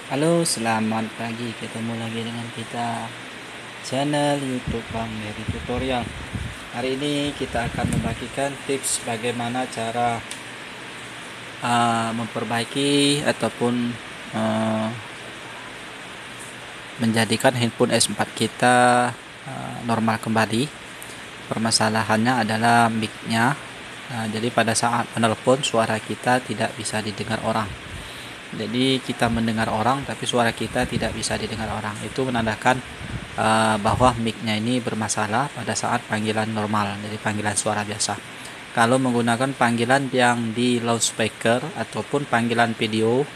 Halo, selamat pagi. Ketemu lagi dengan kita channel YouTube Bang Dery Tutorial. Hari ini kita akan membagikan tips bagaimana cara memperbaiki ataupun uh, menjadikan handphone S4 kita normal kembali. Permasalahannya adalah mic-nya. Jadi pada saat menelpon suara kita tidak bisa didengar orang. Jadi kita mendengar orang tapi suara kita tidak bisa didengar orang. Itu menandakan bahwa mic-nya ini bermasalah pada saat panggilan normal, jadi panggilan suara biasa. Kalau menggunakan panggilan yang di loudspeaker ataupun panggilan video,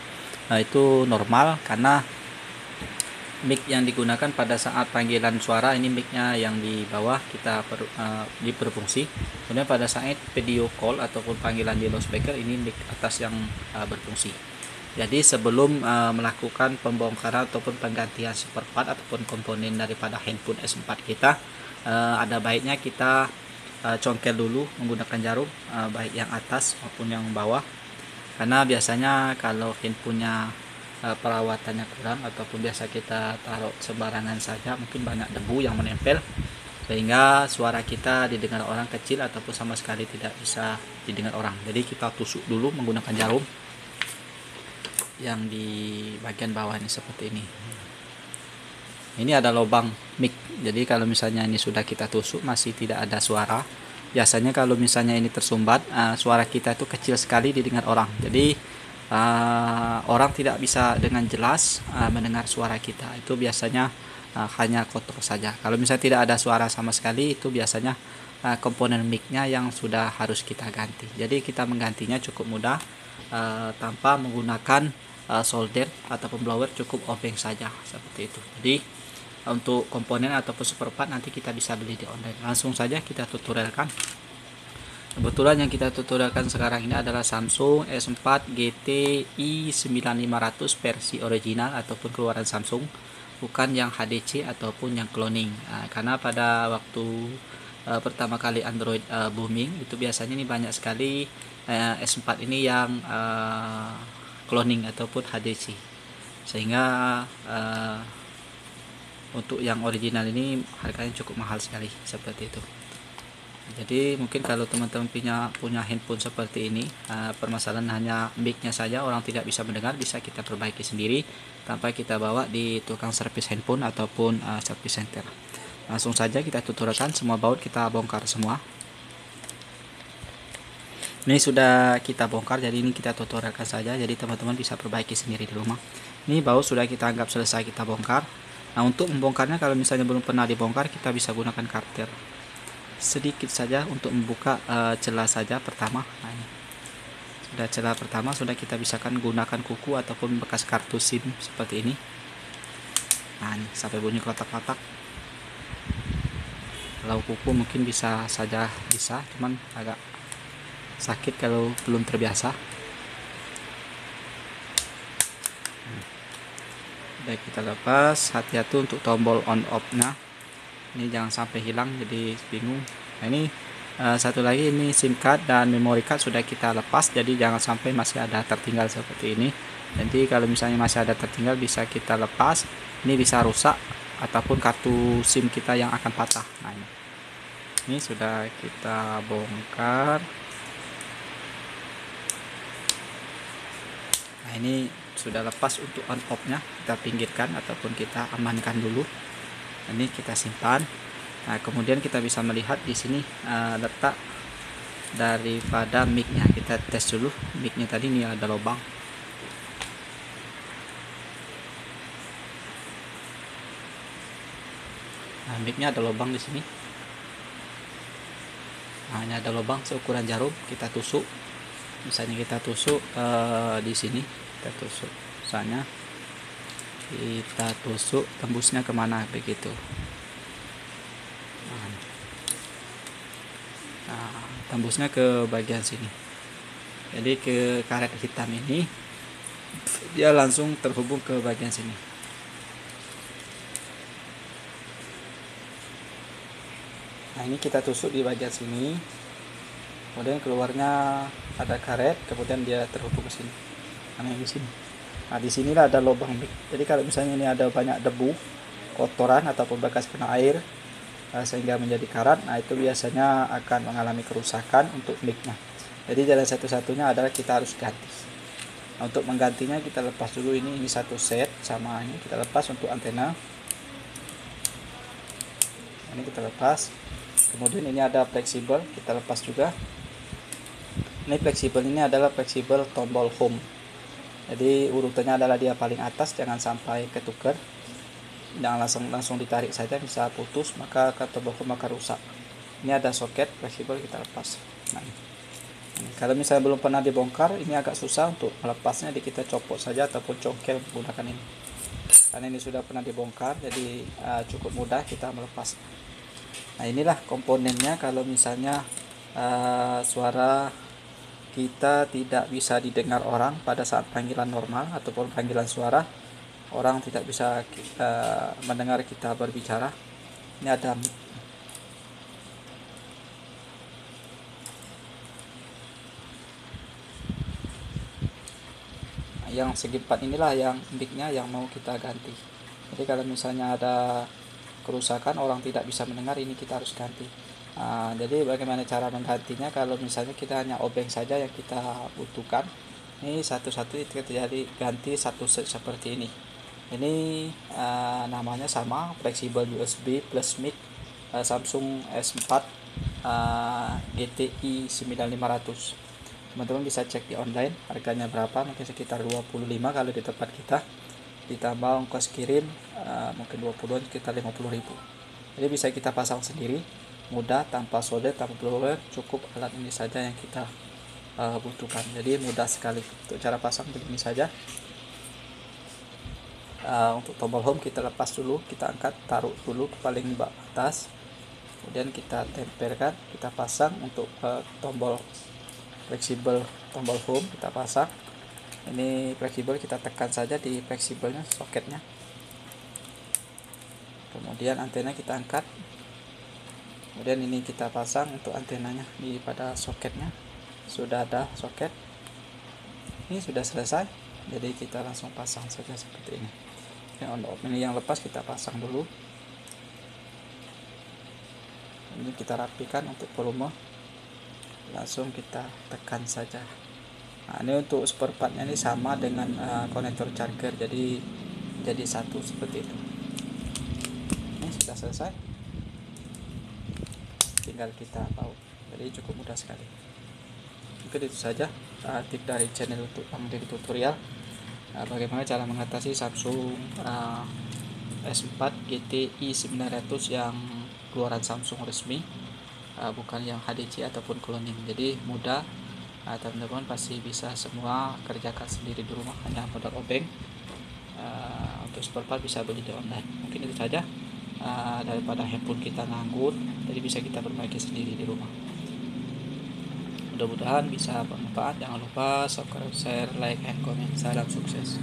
itu normal karena mic yang digunakan pada saat panggilan suara ini mic-nya yang di bawah kita berfungsi. Kemudian pada saat video call ataupun panggilan di loudspeaker ini mic atas yang berfungsi. Jadi sebelum melakukan pembongkaran ataupun penggantian spare part ataupun komponen daripada handphone S4 kita, ada baiknya kita congkel dulu menggunakan jarum, baik yang atas maupun yang bawah. Karena biasanya kalau handphonenya perawatannya kurang ataupun biasa kita taruh sembarangan saja, mungkin banyak debu yang menempel sehingga suara kita didengar orang kecil ataupun sama sekali tidak bisa didengar orang. Jadi kita tusuk dulu menggunakan jarum yang di bagian bawah ini seperti ini. Ini ada lubang mic. Jadi kalau misalnya ini sudah kita tusuk masih tidak ada suara, biasanya kalau misalnya ini tersumbat, suara kita itu kecil sekali didengar orang. Jadi orang tidak bisa dengan jelas mendengar suara kita. Itu biasanya hanya kotor saja. Kalau misalnya tidak ada suara sama sekali, itu biasanya komponen mic-nya yang sudah harus kita ganti. Jadi kita menggantinya cukup mudah tanpa menggunakan solder ataupun blower, cukup obeng saja seperti itu. Jadi untuk komponen ataupun spare part nanti kita bisa beli di online. Langsung saja kita tutorialkan. Kebetulan yang kita tutorialkan sekarang ini adalah Samsung S4 GT i9500 versi original ataupun keluaran Samsung, bukan yang HDC ataupun yang cloning. Karena pada waktu pertama kali Android booming itu biasanya ini banyak sekali S4 ini yang cloning ataupun HDC, sehingga untuk yang original ini harganya cukup mahal sekali seperti itu. Jadi mungkin kalau teman-teman punya handphone seperti ini, permasalahan hanya mic-nya saja orang tidak bisa mendengar, bisa kita perbaiki sendiri tanpa kita bawa di tukang servis handphone ataupun service center. Langsung saja kita tuturkan, semua baut kita bongkar semua. Ini sudah kita bongkar, jadi ini kita tutorialkan saja, jadi teman-teman bisa perbaiki sendiri di rumah. Ini baut sudah kita anggap selesai kita bongkar. Nah, untuk membongkarnya kalau misalnya belum pernah dibongkar, kita bisa gunakan karter sedikit saja untuk membuka celah saja pertama. Nah, ini sudah celah pertama, sudah kita bisakan gunakan kuku ataupun bekas kartu SIM seperti ini. Nah, ini sampai bunyi kotak-kotak. Kalau kuku mungkin bisa saja, bisa, cuman agak sakit kalau belum terbiasa. Udah kita lepas, hati-hati untuk tombol on off nya ini jangan sampai hilang, jadi bingung. Nah, ini satu lagi, ini SIM card dan memory card sudah kita lepas, jadi jangan sampai masih ada tertinggal seperti ini. Jadi kalau misalnya masih ada tertinggal bisa kita lepas, ini bisa rusak ataupun kartu SIM kita yang akan patah. Nah, ini sudah kita bongkar. Nah, ini sudah lepas untuk on off nya, kita pinggirkan ataupun kita amankan dulu. Ini kita simpan. Nah, kemudian kita bisa melihat di sini letak daripada mic-nya. Kita tes dulu mic-nya. Tadi ini ada lubang. Nah, mic-nya ada lubang di sini. Nah, ini ada lubang seukuran jarum, kita tusuk. Misalnya kita tusuk di sini, kita tusuk misalnya, kita tusuk tembusnya kemana begitu. Nah, tembusnya ke bagian sini, jadi ke karet hitam ini dia langsung terhubung ke bagian sini. Nah, ini kita tusuk di bagian sini, kemudian keluarnya ada karet, kemudian dia terhubung ke sini. Nah, di sini Nah, di sinilah ada lubang mic. Jadi kalau misalnya ini ada banyak debu, kotoran ataupun bekas kena air sehingga menjadi karat, nah itu biasanya akan mengalami kerusakan untuk mic-nya. Jadi jalan satu-satunya adalah kita harus ganti. Nah, untuk menggantinya kita lepas dulu ini satu set sama ini kita lepas untuk antena. Ini kita lepas. Kemudian ini ada fleksibel, kita lepas juga. Ini fleksibel ini adalah fleksibel tombol home. Jadi urutannya adalah dia paling atas, jangan sampai ketuker. Jangan langsung ditarik saja, bisa putus maka tombol home akan rusak. Ini ada soket fleksibel, kita lepas. Nah, kalau misalnya belum pernah dibongkar, ini agak susah untuk melepasnya, jadi kita copot saja ataupun congkel menggunakan ini. Karena ini sudah pernah dibongkar, jadi cukup mudah kita melepas. Nah, inilah komponennya kalau misalnya suara kita tidak bisa didengar orang pada saat panggilan normal ataupun panggilan suara, orang tidak bisa mendengar kita berbicara. Ini ada mic. Nah, yang segi 4 inilah yang mic-nya yang mau kita ganti. Jadi kalau misalnya ada kerusakan, orang tidak bisa mendengar, ini kita harus ganti. Jadi bagaimana cara menggantinya? Kalau misalnya kita hanya obeng saja yang kita butuhkan, ini satu-satu itu terjadi ganti satu set seperti ini. Ini namanya sama, fleksibel USB plus mic Samsung S4 GTI 9500. Teman-teman bisa cek di online harganya berapa, mungkin sekitar 25 kalau di tempat kita, ditambah ongkos kirim mungkin 20-an, sekitar 50.000. Jadi bisa kita pasang sendiri, mudah, tanpa solder, tanpa blower, cukup alat ini saja yang kita butuhkan. Jadi mudah sekali. Untuk cara pasang begini saja. Untuk tombol home kita lepas dulu, kita angkat, taruh dulu ke paling atas, kemudian kita tempelkan, kita pasang. Untuk tombol fleksibel tombol home kita pasang. Ini fleksibel, kita tekan saja di fleksibelnya, soketnya. Kemudian antena kita angkat. Kemudian ini kita pasang untuk antenanya di pada soketnya. Sudah ada soket. Ini sudah selesai. Jadi kita langsung pasang saja seperti ini. Ini yang lepas kita pasang dulu. Ini kita rapikan untuk volume. Langsung kita tekan saja. Nah, ini untuk spare partnya ini sama dengan konektor charger, jadi satu seperti itu. Ini sudah selesai, tinggal kita baut. Jadi cukup mudah sekali. Mungkin itu saja tip dari channel untuk Bang Dedi Tutorial. Bagaimana cara mengatasi Samsung S4 GTI 900 yang keluaran Samsung resmi, bukan yang HDC ataupun cloning. Jadi mudah, teman-teman pasti bisa semua kerjakan sendiri di rumah, hanya modal obeng. Untuk spare part bisa beli di online. Mungkin itu saja, daripada handphone kita nganggur, jadi bisa kita perbaiki sendiri di rumah. Mudah-mudahan bisa bermanfaat. Jangan lupa subscribe, share, like, and comment. Salam sukses.